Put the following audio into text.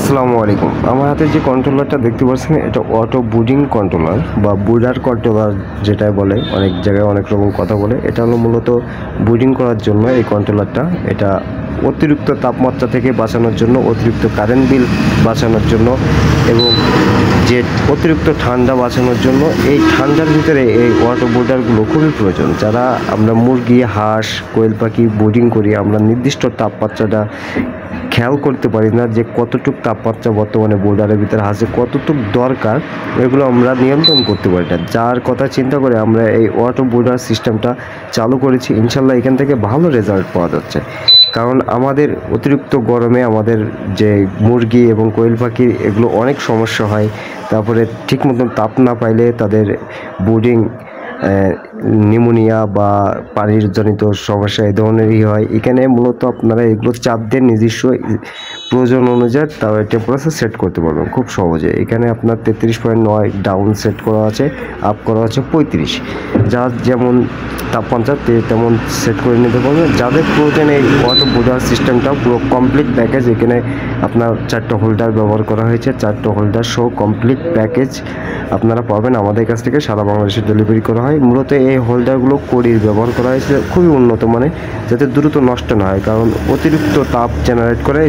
আসসালামু আলাইকুম। আমার হাতে যে কন্ট্রোলারটা দেখতে পাচ্ছেন এটা অটো বুডিং কন্ট্রোলার বা বুডার কন্ট্রোলার যেটা বলে, অনেক জায়গায় অনেক রকম কথা বলে। এটা হলো মূলত বুডিং করার জন্য এই কন্ট্রোলারটা। এটা অতিরিক্ত তাপমাত্রা থেকে বাঁচানোর জন্য, অতিরিক্ত কারেন্ট বিল বাঁচানোর জন্য এবং যে অতিরিক্ত ঠান্ডা বাঁচানোর জন্য এই ঠান্ডার ভিতরে এই অটো বুডারগুলো খুবই প্রয়োজন। যারা আমরা মুরগি, হাঁস, কোয়েল পাখি বুডিং করি, আমরা নির্দিষ্ট তাপমাত্রাটা খেয়াল করতে পারি না যে কতটুকু তাপমাত্রা বর্তমানে বোর্ডারের ভিতরে আছে, কতটুকু দরকার, এগুলো আমরা নিয়ন্ত্রণ করতে পারি না। যার কথা চিন্তা করে আমরা এই অটো বোর্ডার সিস্টেমটা চালু করেছি। ইনশাল্লাহ এখান থেকে ভালো রেজাল্ট পাওয়া যাচ্ছে। কারণ আমাদের অতিরিক্ত গরমে আমাদের যে মুরগি এবং কোয়েল পাখির এগুলো অনেক সমস্যা হয়। তারপরে ঠিক মতন তাপ না পাইলে তাদের ব্রুডিং নিউমোনিয়া বা পানির জনিত সমস্যা এই ধরনেরই হয়। এখানে মূলত আপনারা এগুলো চাপ দিয়ে নিজস্ব প্রয়োজন অনুযায়ী তার টেম্পারেচার সেট করতে পারবেন খুব সহজে। এখানে আপনার 33.9 ডাউন সেট করা আছে, আপ করা আছে 35। যার যেমন তাপমাত্রা তেমন সেট করে নিতে পারবেন। যাদের প্রয়োজন এই অটো বুডার সিস্টেমটা পুরো কমপ্লিট প্যাকেজ, এখানে আপনার 4টা হোল্ডার ব্যবহার করা হয়েছে। 4টা হোল্ডার সহ কমপ্লিট প্যাকেজ আপনারা পাবেন আমাদের কাছ থেকে। সারা বাংলাদেশে ডেলিভারি করা হয়। মূলত এই হোল্ডারগুলো কড়ির ব্যবহার করা হয়েছে, খুবই উন্নত মানের, যাতে দ্রুত নষ্ট না হয়, কারণ অতিরিক্ত তাপ জেনারেট করে।